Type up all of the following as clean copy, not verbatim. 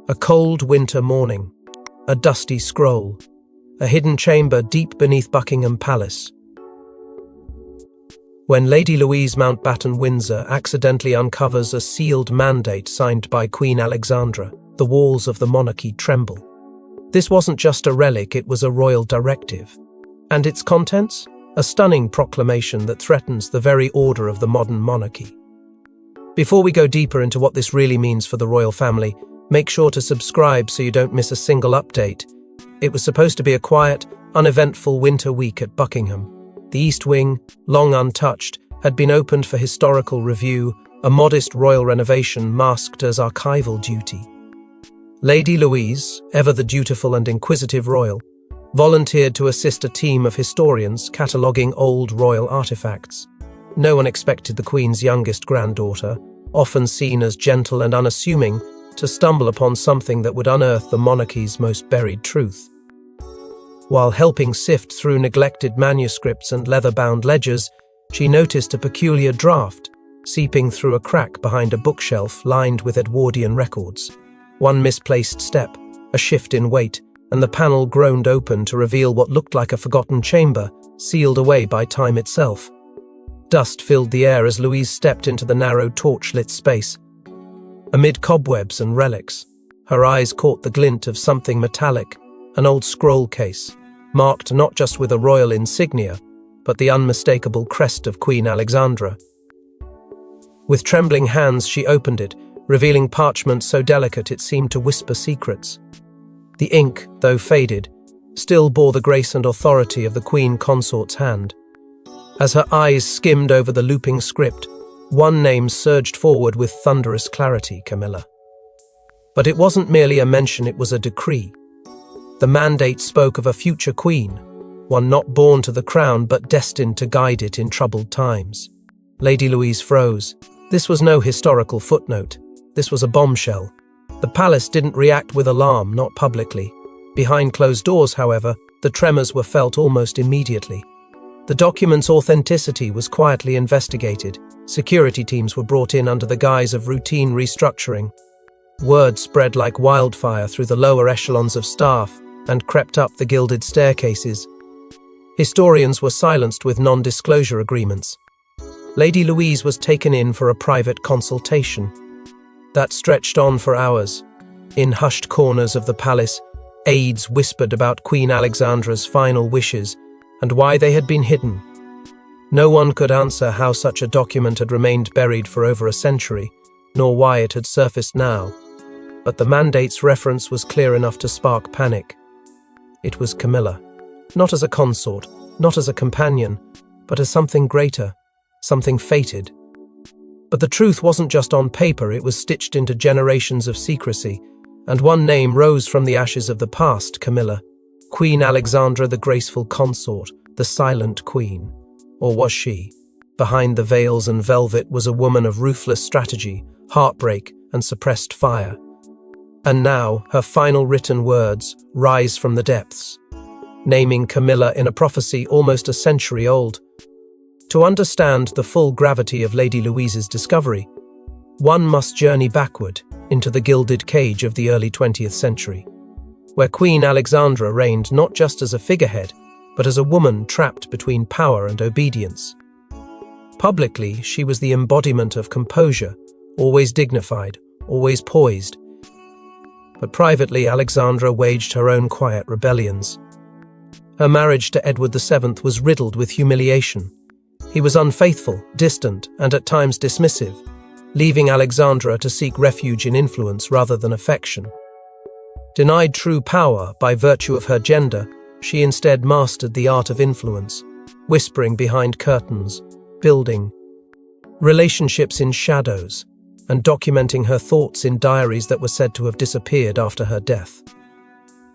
A cold winter morning, a dusty scroll, a hidden chamber deep beneath Buckingham Palace. When Lady Louise Mountbatten-Windsor accidentally uncovers a sealed mandate signed by Queen Alexandra, the walls of the monarchy tremble. This wasn't just a relic, it was a royal directive. And its contents? A stunning proclamation that threatens the very order of the modern monarchy. Before we go deeper into what this really means for the royal family, make sure to subscribe so you don't miss a single update. It was supposed to be a quiet, uneventful winter week at Buckingham. The East Wing, long untouched, had been opened for historical review, a modest royal renovation masked as archival duty. Lady Louise, ever the dutiful and inquisitive royal, volunteered to assist a team of historians cataloguing old royal artifacts. No one expected the Queen's youngest granddaughter, often seen as gentle and unassuming, to stumble upon something that would unearth the monarchy's most buried truth. While helping sift through neglected manuscripts and leather-bound ledgers, she noticed a peculiar draft seeping through a crack behind a bookshelf lined with Edwardian records. One misplaced step, a shift in weight, and the panel groaned open to reveal what looked like a forgotten chamber, sealed away by time itself. Dust filled the air as Louise stepped into the narrow torch-lit space. Amid cobwebs and relics, her eyes caught the glint of something metallic, an old scroll case, marked not just with a royal insignia, but the unmistakable crest of Queen Alexandra. With trembling hands she opened it, revealing parchment so delicate it seemed to whisper secrets. The ink, though faded, still bore the grace and authority of the Queen Consort's hand. As her eyes skimmed over the looping script, one name surged forward with thunderous clarity: Camilla. But it wasn't merely a mention, it was a decree. The mandate spoke of a future queen, one not born to the crown but destined to guide it in troubled times. Lady Louise froze. This was no historical footnote. This was a bombshell. The palace didn't react with alarm, not publicly. Behind closed doors, however, the tremors were felt almost immediately. The document's authenticity was quietly investigated. Security teams were brought in under the guise of routine restructuring. Word spread like wildfire through the lower echelons of staff and crept up the gilded staircases. Historians were silenced with non-disclosure agreements. Lady Louise was taken in for a private consultation. That stretched on for hours. In hushed corners of the palace, aides whispered about Queen Alexandra's final wishes and why they had been hidden. No one could answer how such a document had remained buried for over a century, nor why it had surfaced now. But the mandate's reference was clear enough to spark panic. It was Camilla, not as a consort, not as a companion, but as something greater, something fated. But the truth wasn't just on paper, it was stitched into generations of secrecy, and one name rose from the ashes of the past: Camilla. Queen Alexandra, the graceful consort, the silent queen. Or was she? Behind the veils and velvet was a woman of ruthless strategy, heartbreak, and suppressed fire. And now, her final written words rise from the depths, naming Camilla in a prophecy almost a century old. To understand the full gravity of Lady Louise's discovery, one must journey backward into the gilded cage of the early 20th century, where Queen Alexandra reigned not just as a figurehead, but as a woman trapped between power and obedience. Publicly, she was the embodiment of composure, always dignified, always poised. But privately, Alexandra waged her own quiet rebellions. Her marriage to Edward VII was riddled with humiliation. He was unfaithful, distant, and at times dismissive, leaving Alexandra to seek refuge in influence rather than affection. Denied true power by virtue of her gender, she instead mastered the art of influence, whispering behind curtains, building relationships in shadows, and documenting her thoughts in diaries that were said to have disappeared after her death.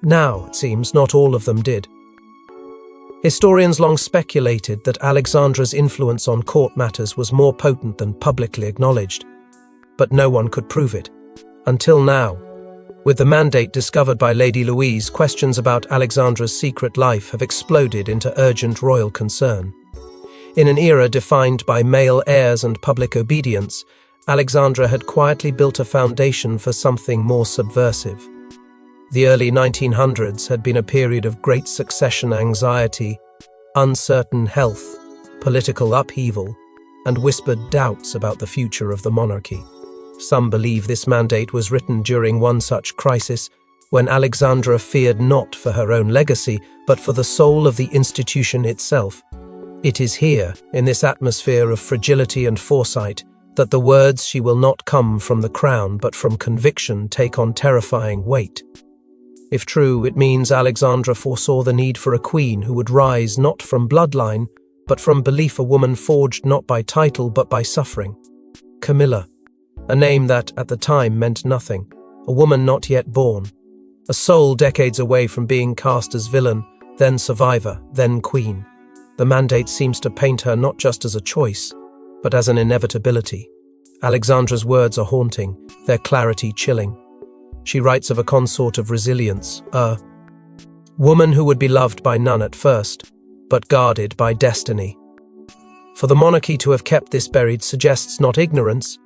Now, it seems, not all of them did. Historians long speculated that Alexandra's influence on court matters was more potent than publicly acknowledged, but no one could prove it. Until now, with the mandate discovered by Lady Louise, questions about Alexandra's secret life have exploded into urgent royal concern. In an era defined by male heirs and public obedience, Alexandra had quietly built a foundation for something more subversive. The early 1900s had been a period of great succession anxiety, uncertain health, political upheaval, and whispered doubts about the future of the monarchy. Some believe this mandate was written during one such crisis, when Alexandra feared not for her own legacy, but for the soul of the institution itself. It is here, in this atmosphere of fragility and foresight, that the words "she will not come from the crown but from conviction" take on terrifying weight. If true, it means Alexandra foresaw the need for a queen who would rise not from bloodline, but from belief, a woman forged not by title but by suffering. Camilla, a name that, at the time, meant nothing, a woman not yet born, a soul decades away from being cast as villain, then survivor, then queen. The mandate seems to paint her not just as a choice, but as an inevitability. Alexandra's words are haunting, their clarity chilling. She writes of a consort of resilience, a woman who would be loved by none at first, but guarded by destiny. For the monarchy to have kept this buried suggests not ignorance,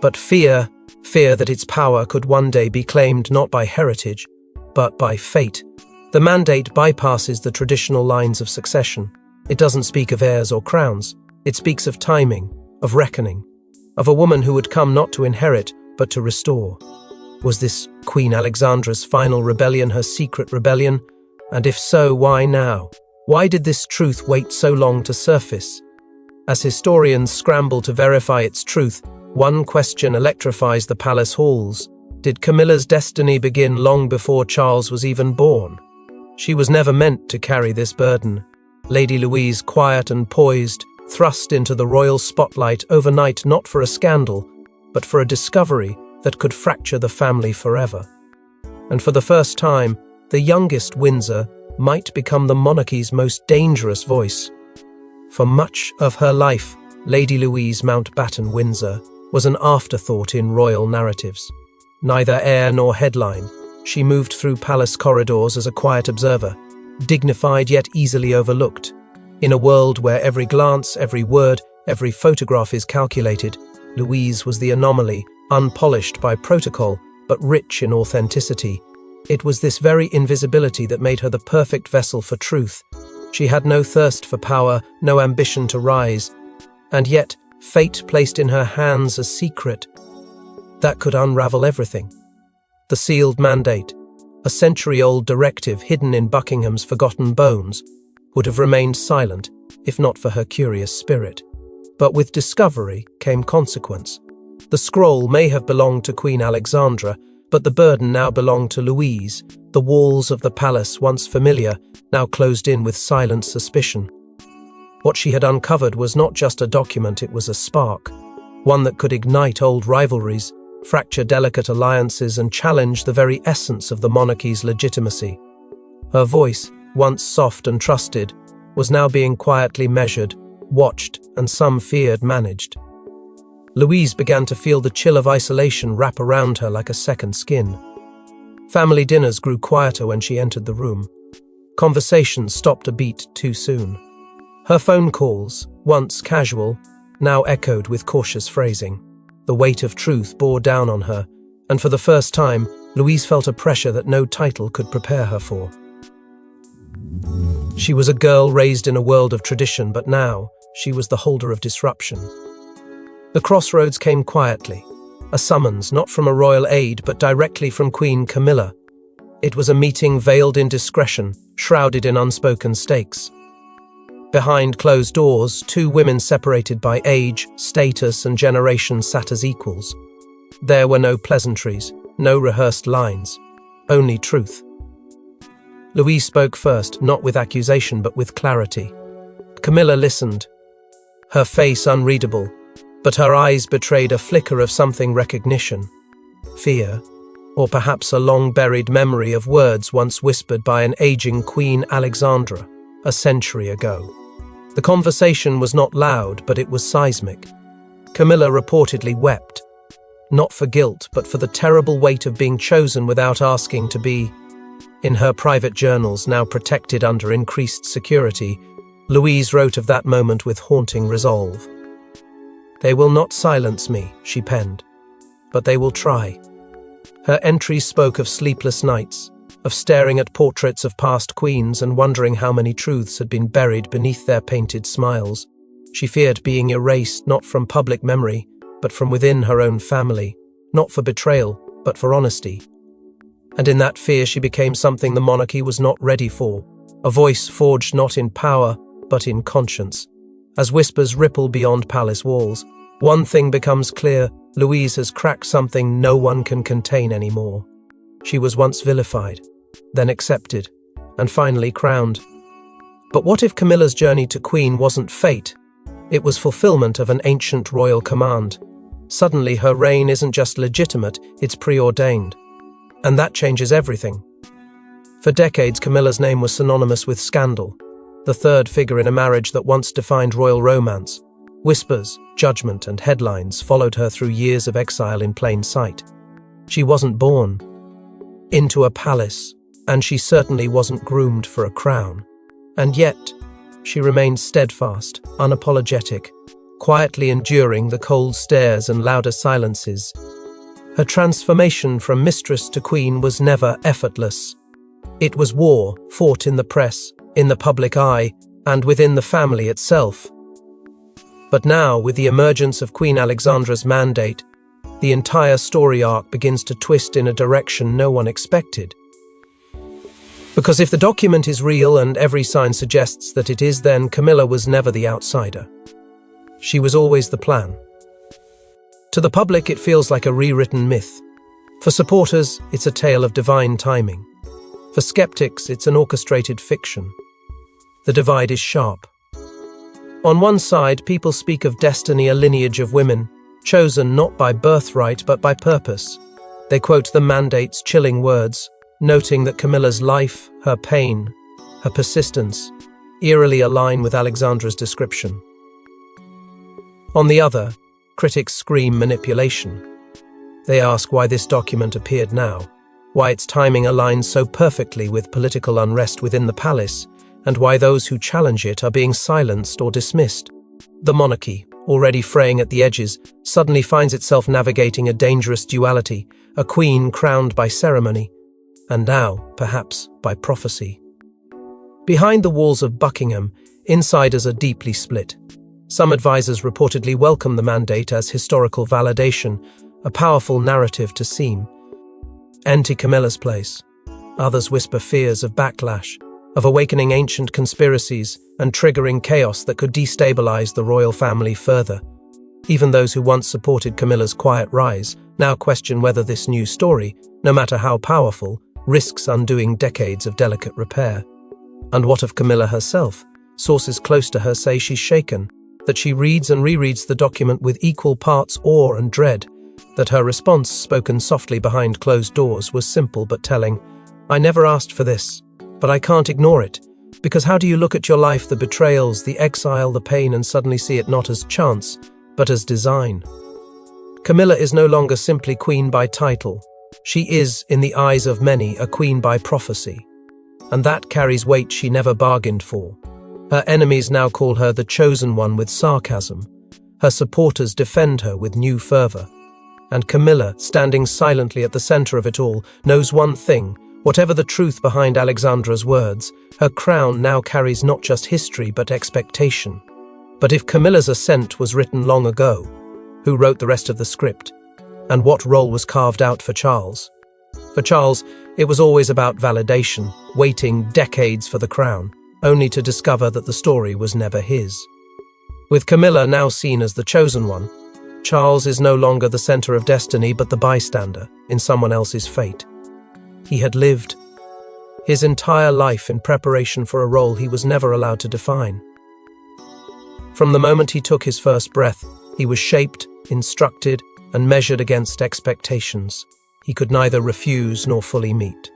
but fear that its power could one day be claimed not by heritage, but by fate. The mandate bypasses the traditional lines of succession. It doesn't speak of heirs or crowns. It speaks of timing, of reckoning, of a woman who would come not to inherit, but to restore. Was this Queen Alexandra's final rebellion her secret rebellion? And if so, why now? Why did this truth wait so long to surface? As historians scramble to verify its truth, one question electrifies the palace halls. Did Camilla's destiny begin long before Charles was even born? She was never meant to carry this burden. Lady Louise, quiet and poised, thrust into the royal spotlight overnight, not for a scandal, but for a discovery that could fracture the family forever. And for the first time, the youngest Windsor might become the monarchy's most dangerous voice. For much of her life, Lady Louise Mountbatten-Windsor was an afterthought in royal narratives. Neither heir nor headline, she moved through palace corridors as a quiet observer, dignified yet easily overlooked. In a world where every glance, every word, every photograph is calculated, Louise was the anomaly, unpolished by protocol, but rich in authenticity. It was this very invisibility that made her the perfect vessel for truth. She had no thirst for power, no ambition to rise, and yet fate placed in her hands a secret that could unravel everything. The sealed mandate, a century-old directive hidden in Buckingham's forgotten bones, would have remained silent if not for her curious spirit. But with discovery came consequence. The scroll may have belonged to Queen Alexandra, but the burden now belonged to Louise. The walls of the palace, once familiar, now closed in with silent suspicion. What she had uncovered was not just a document, it was a spark, one that could ignite old rivalries, fracture delicate alliances, and challenge the very essence of the monarchy's legitimacy. Her voice, once soft and trusted, was now being quietly measured, watched, and some feared managed. Louise began to feel the chill of isolation wrap around her like a second skin. Family dinners grew quieter when she entered the room. Conversations stopped a beat too soon. Her phone calls, once casual, now echoed with cautious phrasing. The weight of truth bore down on her, and for the first time, Louise felt a pressure that no title could prepare her for. She was a girl raised in a world of tradition, but now she was the holder of disruption. The crossroads came quietly, a summons not from a royal aide but directly from Queen Camilla. It was a meeting veiled in discretion, shrouded in unspoken stakes. Behind closed doors, two women separated by age, status, and generation sat as equals. There were no pleasantries, no rehearsed lines, only truth. Louise spoke first, not with accusation but with clarity. Camilla listened, her face unreadable, but her eyes betrayed a flicker of something: recognition, fear, or perhaps a long-buried memory of words once whispered by an aging Queen Alexandra a century ago. The conversation was not loud, but it was seismic. Camilla reportedly wept, not for guilt, but for the terrible weight of being chosen without asking to be. In her private journals, now protected under increased security, Louise wrote of that moment with haunting resolve. "They will not silence me," she penned, "but they will try." Her entries spoke of sleepless nights, of staring at portraits of past queens and wondering how many truths had been buried beneath their painted smiles. She feared being erased not from public memory, but from within her own family, not for betrayal, but for honesty. And in that fear she became something the monarchy was not ready for, a voice forged not in power, but in conscience. As whispers ripple beyond palace walls, one thing becomes clear: Louise has cracked something no one can contain anymore. She was once vilified, then accepted, and finally crowned. But what if Camilla's journey to queen wasn't fate? It was fulfillment of an ancient royal command. Suddenly her reign isn't just legitimate, it's preordained. And that changes everything. For decades, Camilla's name was synonymous with scandal, the third figure in a marriage that once defined royal romance. Whispers, judgment, and headlines followed her through years of exile in plain sight. She wasn't born into a palace, and she certainly wasn't groomed for a crown. And yet, she remained steadfast, unapologetic, quietly enduring the cold stares and louder silences. Her transformation from mistress to queen was never effortless. It was war, fought in the press, in the public eye, and within the family itself. But now, with the emergence of Queen Alexandra's mandate, the entire story arc begins to twist in a direction no one expected. Because if the document is real and every sign suggests that it is, then Camilla was never the outsider. She was always the plan. To the public, it feels like a rewritten myth. For supporters, it's a tale of divine timing. For skeptics, it's an orchestrated fiction. The divide is sharp. On one side, people speak of destiny, a lineage of women, chosen not by birthright but by purpose. They quote the mandate's chilling words, noting that Camilla's life, her pain, her persistence, eerily align with Alexandra's description. On the other, critics scream manipulation. They ask why this document appeared now, why its timing aligns so perfectly with political unrest within the palace, and why those who challenge it are being silenced or dismissed. The monarchy, already fraying at the edges, suddenly finds itself navigating a dangerous duality, a queen crowned by ceremony, and now, perhaps, by prophecy. Behind the walls of Buckingham, insiders are deeply split. Some advisors reportedly welcome the mandate as historical validation, a powerful narrative to seem. Enter Camilla's place. Others whisper fears of backlash, of awakening ancient conspiracies and triggering chaos that could destabilize the royal family further. Even those who once supported Camilla's quiet rise now question whether this new story, no matter how powerful, risks undoing decades of delicate repair. And what of Camilla herself? Sources close to her say she's shaken, that she reads and rereads the document with equal parts awe and dread, that her response, spoken softly behind closed doors, was simple but telling. "I never asked for this, but I can't ignore it, because how do you look at your life, the betrayals, the exile, the pain, and suddenly see it not as chance, but as design?" Camilla is no longer simply queen by title. She is, in the eyes of many, a queen by prophecy. And that carries weight she never bargained for. Her enemies now call her the chosen one with sarcasm. Her supporters defend her with new fervor. And Camilla, standing silently at the center of it all, knows one thing: whatever the truth behind Alexandra's words, her crown now carries not just history but expectation. But if Camilla's ascent was written long ago, who wrote the rest of the script? And what role was carved out for Charles? For Charles, it was always about validation, waiting decades for the crown, only to discover that the story was never his. With Camilla now seen as the chosen one, Charles is no longer the center of destiny but the bystander in someone else's fate. He had lived his entire life in preparation for a role he was never allowed to define. From the moment he took his first breath, he was shaped, instructed, and measured against expectations he could neither refuse nor fully meet.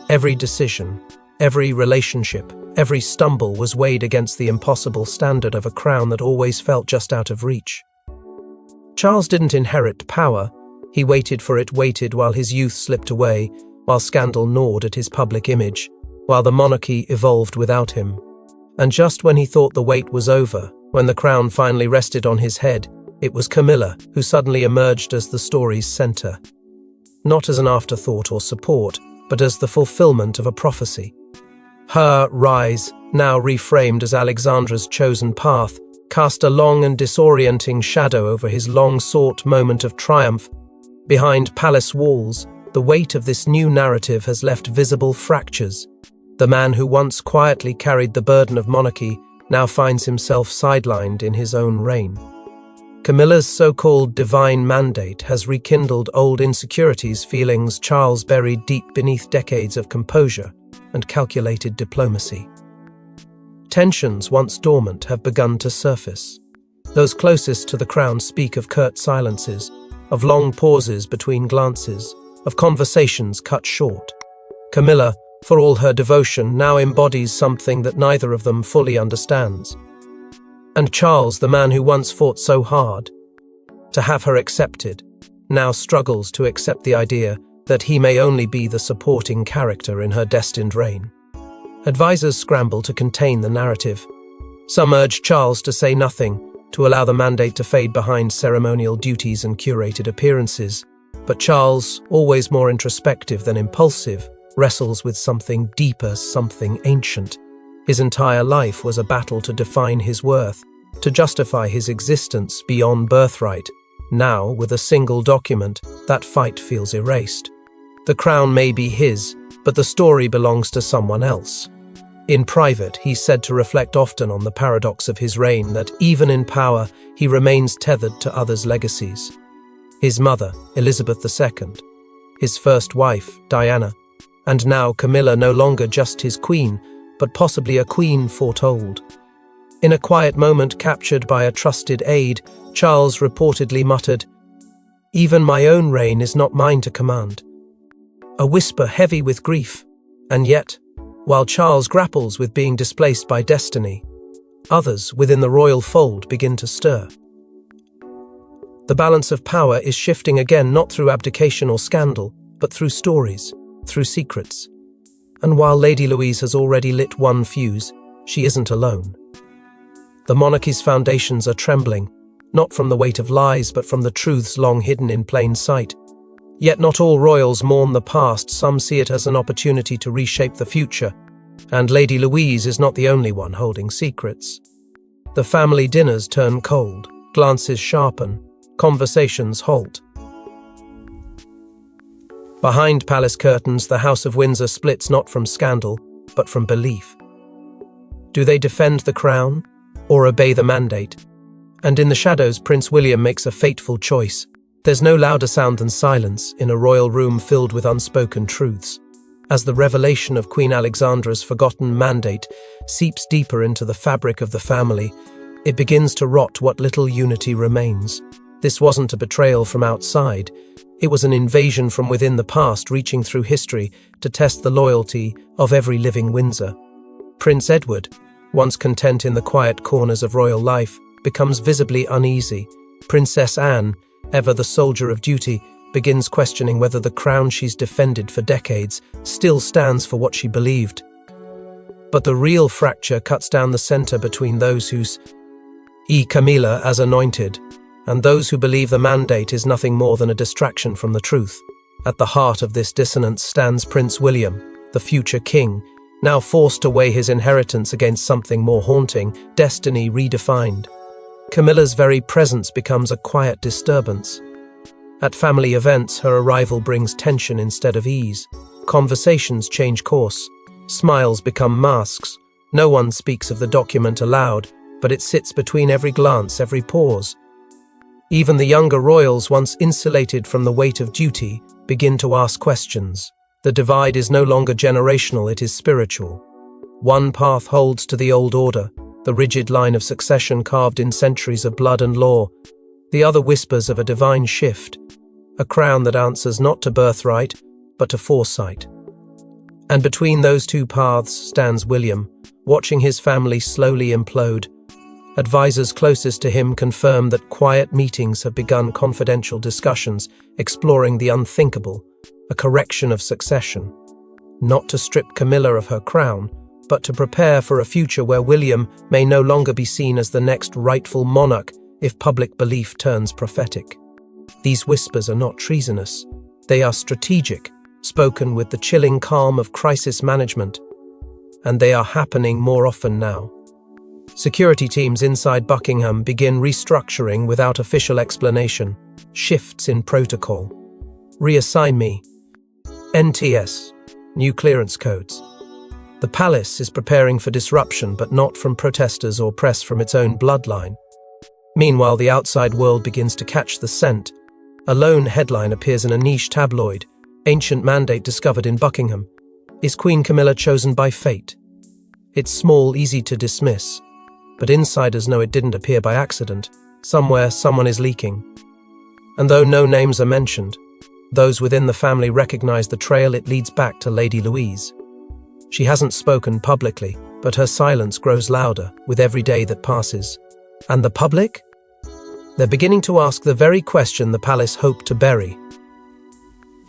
Every decision, every relationship, every stumble was weighed against the impossible standard of a crown that always felt just out of reach. Charles didn't inherit power. He waited for it, waited while his youth slipped away, while scandal gnawed at his public image, while the monarchy evolved without him. And just when he thought the wait was over, when the crown finally rested on his head, It was Camilla who suddenly emerged as the story's center, not as an afterthought or support, but as the fulfillment of a prophecy. Her rise, now reframed as Alexandra's chosen path, cast a long and disorienting shadow over his long-sought moment of triumph. Behind palace walls, the weight of this new narrative has left visible fractures. The man who once quietly carried the burden of monarchy now finds himself sidelined in his own reign. Camilla's so-called divine mandate has rekindled old insecurities, feelings Charles buried deep beneath decades of composure and calculated diplomacy. Tensions once dormant have begun to surface. Those closest to the crown speak of curt silences, of long pauses between glances, of conversations cut short. Camilla, for all her devotion, now embodies something that neither of them fully understands. And Charles, the man who once fought so hard to have her accepted, now struggles to accept the idea that he may only be the supporting character in her destined reign. Advisors scramble to contain the narrative. Some urge Charles to say nothing, to allow the mandate to fade behind ceremonial duties and curated appearances. But Charles, always more introspective than impulsive, wrestles with something deeper, something ancient. His entire life was a battle to define his worth, to justify his existence beyond birthright. Now, with a single document, that fight feels erased. The crown may be his, but the story belongs to someone else. In private, he's said to reflect often on the paradox of his reign, that even in power, he remains tethered to others' legacies. His mother, Elizabeth II, his first wife, Diana, and now Camilla, no longer just his queen, but possibly a queen foretold. In a quiet moment captured by a trusted aide, Charles reportedly muttered, "Even my own reign is not mine to command." A whisper heavy with grief, and yet, while Charles grapples with being displaced by destiny, others within the royal fold begin to stir. The balance of power is shifting again, not through abdication or scandal, but through stories, through secrets. And while Lady Louise has already lit one fuse, she isn't alone. The monarchy's foundations are trembling, not from the weight of lies, but from the truths long hidden in plain sight. Yet not all royals mourn the past, some see it as an opportunity to reshape the future, and Lady Louise is not the only one holding secrets. The family dinners turn cold, glances sharpen, conversations halt. Behind palace curtains, the House of Windsor splits not from scandal, but from belief. Do they defend the crown, or obey the mandate? And in the shadows, Prince William makes a fateful choice. There's no louder sound than silence in a royal room filled with unspoken truths. As the revelation of Queen Alexandra's forgotten mandate seeps deeper into the fabric of the family, it begins to rot what little unity remains. This wasn't a betrayal from outside. It was an invasion from within the past, reaching through history to test the loyalty of every living Windsor. Prince Edward, once content in the quiet corners of royal life, becomes visibly uneasy. Princess Anne, ever the soldier of duty, begins questioning whether the crown she's defended for decades still stands for what she believed. But the real fracture cuts down the center between those who see Camilla as anointed, and those who believe the mandate is nothing more than a distraction from the truth. At the heart of this dissonance stands Prince William, the future king, now forced to weigh his inheritance against something more haunting, destiny redefined. Camilla's very presence becomes a quiet disturbance. At family events, her arrival brings tension instead of ease. Conversations change course. Smiles become masks. No one speaks of the document aloud, but it sits between every glance, every pause. Even the younger royals, once insulated from the weight of duty, begin to ask questions. The divide is no longer generational, it is spiritual. One path holds to the old order, the rigid line of succession carved in centuries of blood and law. The other whispers of a divine shift, a crown that answers not to birthright, but to foresight. And between those two paths stands William, watching his family slowly implode. Advisors closest to him confirm that quiet meetings have begun, confidential discussions exploring the unthinkable, a correction of succession. Not to strip Camilla of her crown, but to prepare for a future where William may no longer be seen as the next rightful monarch, if public belief turns prophetic. These whispers are not treasonous. They are strategic, spoken with the chilling calm of crisis management. And they are happening more often now. Security teams inside Buckingham begin restructuring without official explanation. Shifts in protocol. Reassign me. NTS. New clearance codes. The palace is preparing for disruption, but not from protesters or press from its own bloodline. Meanwhile, the outside world begins to catch the scent. A lone headline appears in a niche tabloid. Ancient mandate discovered in Buckingham. Is Queen Camilla chosen by fate? It's small, easy to dismiss. But insiders know it didn't appear by accident. Somewhere, someone is leaking. And though no names are mentioned, those within the family recognize the trail. It leads back to Lady Louise. She hasn't spoken publicly, but her silence grows louder with every day that passes. And the public? They're beginning to ask the very question the palace hoped to bury.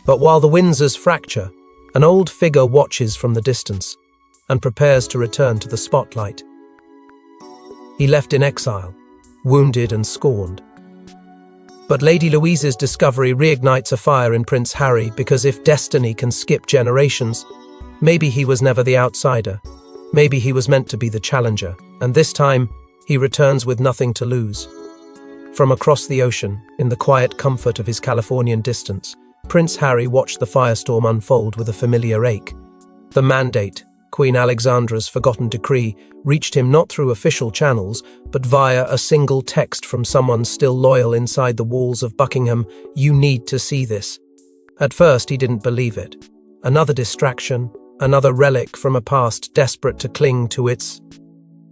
But while the Windsors fracture, an old figure watches from the distance and prepares to return to the spotlight. He left in exile, wounded and scorned. But Lady Louise's discovery reignites a fire in Prince Harry, because if destiny can skip generations, maybe he was never the outsider. Maybe he was meant to be the challenger, and this time he returns with nothing to lose. From across the ocean, in the quiet comfort of his Californian distance, Prince Harry watched the firestorm unfold with a familiar ache. The mandate, Queen Alexandra's forgotten decree, reached him not through official channels, but via a single text from someone still loyal inside the walls of Buckingham. You need to see this. At first, he didn't believe it. Another distraction, another relic from a past desperate to cling to its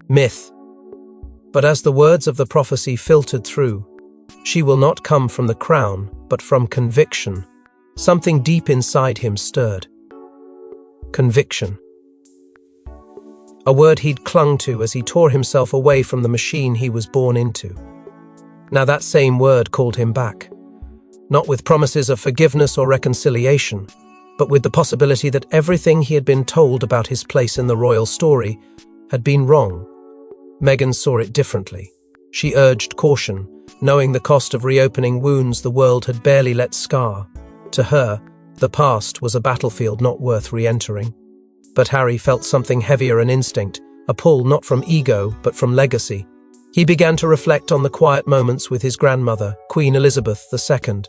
myth. But as the words of the prophecy filtered through, she will not come from the crown, but from conviction. Something deep inside him stirred. Conviction. A word he'd clung to as he tore himself away from the machine he was born into. Now that same word called him back. Not with promises of forgiveness or reconciliation, but with the possibility that everything he had been told about his place in the royal story had been wrong. Meghan saw it differently. She urged caution, knowing the cost of reopening wounds the world had barely let scar. To her, the past was a battlefield not worth re-entering. But Harry felt something heavier, an instinct, a pull not from ego, but from legacy. He began to reflect on the quiet moments with his grandmother, Queen Elizabeth II.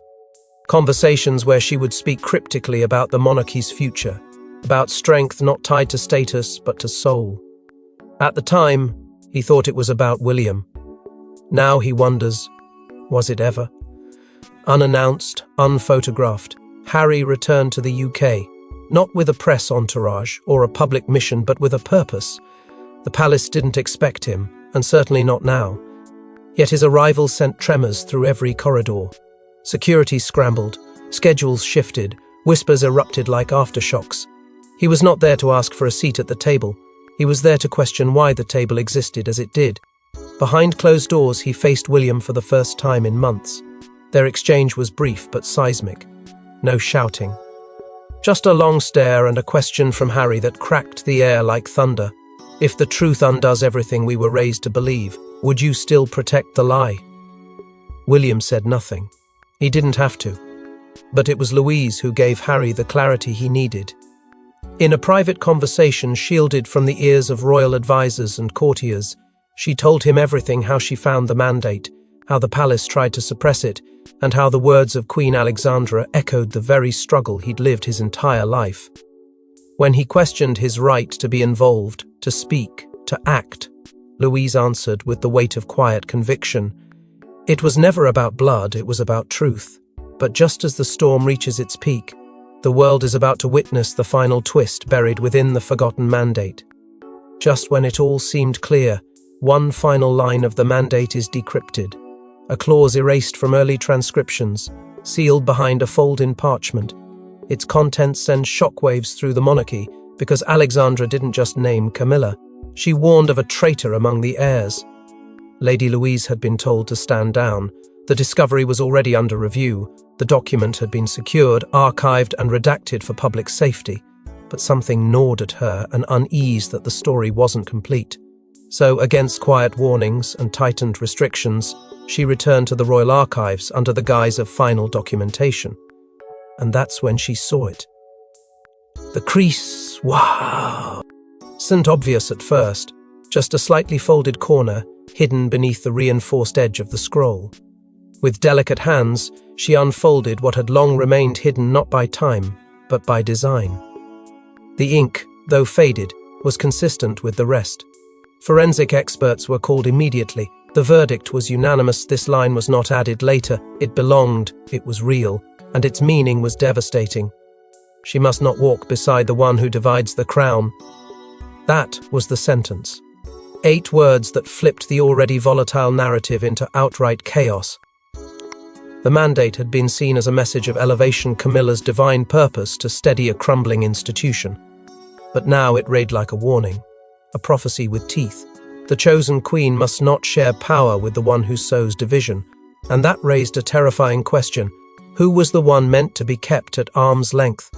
Conversations where she would speak cryptically about the monarchy's future, about strength not tied to status, but to soul. At the time, he thought it was about William. Now he wonders, was it ever? Unannounced, unphotographed, Harry returned to the UK, not with a press entourage or a public mission, but with a purpose. The palace didn't expect him, and certainly not now. Yet his arrival sent tremors through every corridor. Security scrambled, schedules shifted, whispers erupted like aftershocks. He was not there to ask for a seat at the table. He was there to question why the table existed as it did. Behind closed doors, he faced William for the first time in months. Their exchange was brief but seismic. No shouting. Just a long stare and a question from Harry that cracked the air like thunder. If the truth undoes everything we were raised to believe, would you still protect the lie? William said nothing. He didn't have to. But it was Louise who gave Harry the clarity he needed. In a private conversation shielded from the ears of royal advisors and courtiers, she told him everything: how she found the mandate, how the palace tried to suppress it, and how the words of Queen Alexandra echoed the very struggle he'd lived his entire life. When he questioned his right to be involved, to speak, to act, Louise answered with the weight of quiet conviction. It was never about blood, it was about truth. But just as the storm reaches its peak, the world is about to witness the final twist buried within the forgotten mandate. Just when it all seemed clear, one final line of the mandate is decrypted. A clause erased from early transcriptions, sealed behind a fold in parchment. Its contents send shockwaves through the monarchy, because Alexandra didn't just name Camilla. She warned of a traitor among the heirs. Lady Louise had been told to stand down. The discovery was already under review. The document had been secured, archived, and redacted for public safety. But something gnawed at her, an unease that the story wasn't complete. So, against quiet warnings and tightened restrictions, she returned to the royal archives under the guise of final documentation. And that's when she saw it. The crease, wow! Wasn't obvious at first, just a slightly folded corner hidden beneath the reinforced edge of the scroll. With delicate hands, she unfolded what had long remained hidden not by time, but by design. The ink, though faded, was consistent with the rest. Forensic experts were called immediately. The verdict was unanimous. This line was not added later. It belonged, it was real, and its meaning was devastating. She must not walk beside the one who divides the crown. That was the sentence. 8 words that flipped the already volatile narrative into outright chaos. The mandate had been seen as a message of elevation, Camilla's divine purpose to steady a crumbling institution. But now it read like a warning, a prophecy with teeth. The chosen queen must not share power with the one who sows division, and that raised a terrifying question. Who was the one meant to be kept at arm's length?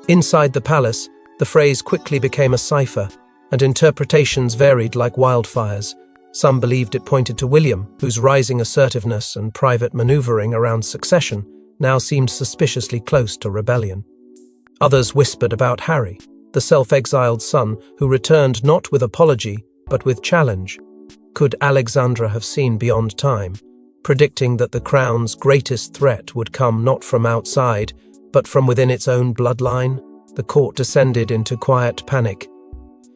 Inside the palace, the phrase quickly became a cipher, and interpretations varied like wildfires. Some believed it pointed to William, whose rising assertiveness and private maneuvering around succession now seemed suspiciously close to rebellion. Others whispered about Harry, the self-exiled son who returned not with apology, but with challenge. Could Alexandra have seen beyond time, predicting that the crown's greatest threat would come not from outside, but from within its own bloodline? The court descended into quiet panic.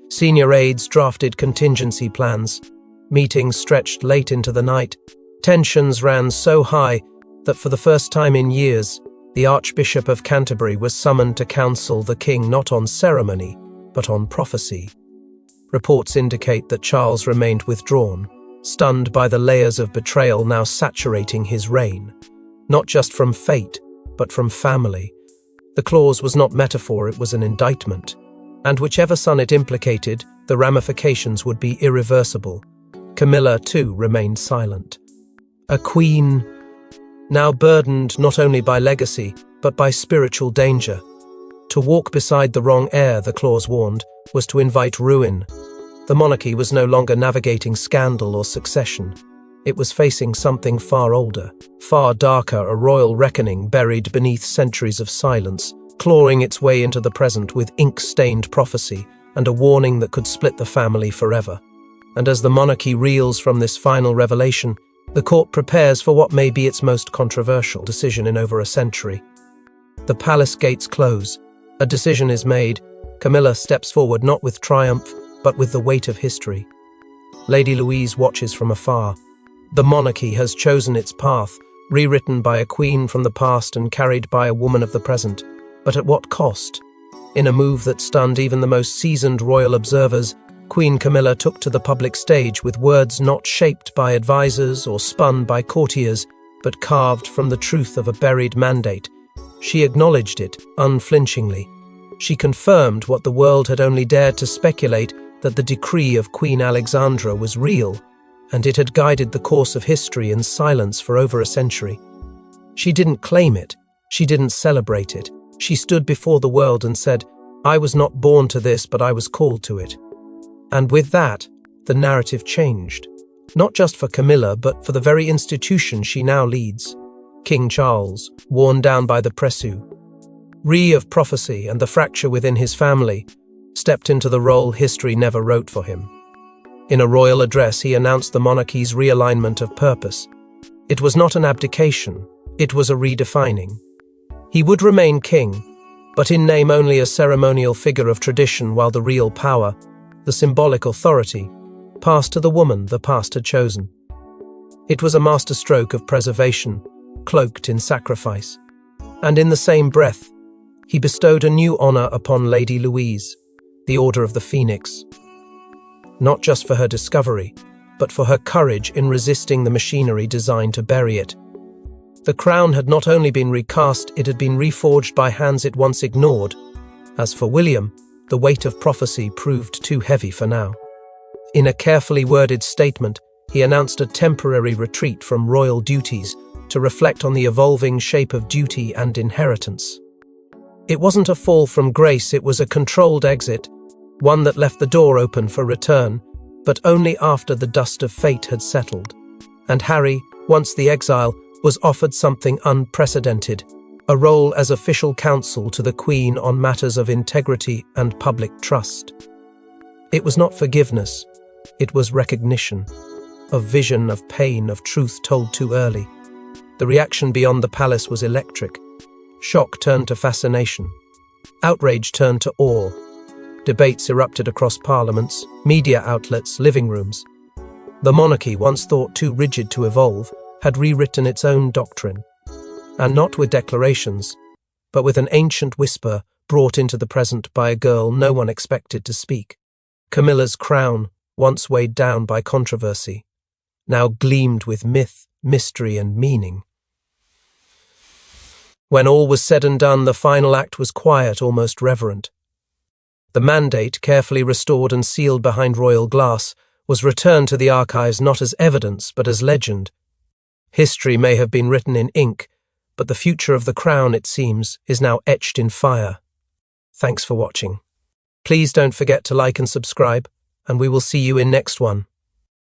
Senior aides drafted contingency plans. Meetings stretched late into the night. Tensions ran so high that for the first time in years, the Archbishop of Canterbury was summoned to counsel the king not on ceremony, but on prophecy. Reports indicate that Charles remained withdrawn, stunned by the layers of betrayal now saturating his reign, not just from fate, but from family. The clause was not metaphor, it was an indictment, and whichever son it implicated, the ramifications would be irreversible. Camilla, too, remained silent. A queen, now burdened not only by legacy, but by spiritual danger. To walk beside the wrong heir, the clause warned, was to invite ruin. The monarchy was no longer navigating scandal or succession. It was facing something far older, far darker, a royal reckoning buried beneath centuries of silence, clawing its way into the present with ink-stained prophecy and a warning that could split the family forever. And as the monarchy reels from this final revelation, the court prepares for what may be its most controversial decision in over a century. The palace gates close. A decision is made. Camilla steps forward not with triumph, but with the weight of history. Lady Louise watches from afar. The monarchy has chosen its path, rewritten by a queen from the past and carried by a woman of the present. But at what cost? In a move that stunned even the most seasoned royal observers, Queen Camilla took to the public stage with words not shaped by advisors or spun by courtiers, but carved from the truth of a buried mandate. She acknowledged it unflinchingly. She confirmed what the world had only dared to speculate, that the decree of Queen Alexandra was real, and it had guided the course of history in silence for over a century. She didn't claim it. She didn't celebrate it. She stood before the world and said, "I was not born to this, but I was called to it." And with that, the narrative changed. Not just for Camilla, but for the very institution she now leads. King Charles, worn down by the pressure of prophecy and the fracture within his family, stepped into the role history never wrote for him. In a royal address, he announced the monarchy's realignment of purpose. It was not an abdication, it was a redefining. He would remain king, but in name only a ceremonial figure of tradition, while the real power, the symbolic authority, passed to the woman the past had chosen. It was a masterstroke of preservation, cloaked in sacrifice. And in the same breath, he bestowed a new honor upon Lady Louise, the Order of the Phoenix. Not just for her discovery, but for her courage in resisting the machinery designed to bury it. The crown had not only been recast, it had been reforged by hands it once ignored. As for William, the weight of prophecy proved too heavy for now. In a carefully worded statement, he announced a temporary retreat from royal duties to reflect on the evolving shape of duty and inheritance. It wasn't a fall from grace, it was a controlled exit, one that left the door open for return, but only after the dust of fate had settled. And Harry, Once the exile was offered something unprecedented, a role as official counsel to the Queen on matters of integrity and public trust. It was not forgiveness, it was recognition, of vision, of pain, of truth told too early. The reaction beyond the palace was electric. Shock turned to fascination. Outrage turned to awe. Debates erupted across parliaments, media outlets, living rooms. The monarchy, once thought too rigid to evolve, had rewritten its own doctrine. And not with declarations, but with an ancient whisper brought into the present by a girl no one expected to speak. Camilla's crown, once weighed down by controversy, now gleamed with myth, mystery, and meaning. When all was said and done, the final act was quiet, almost reverent. The mandate, carefully restored and sealed behind royal glass, was returned to the archives not as evidence, but as legend. History may have been written in ink, but the future of the crown, it seems, is now etched in fire. Thanks for watching. Please don't forget to like and subscribe, and we will see you in next one.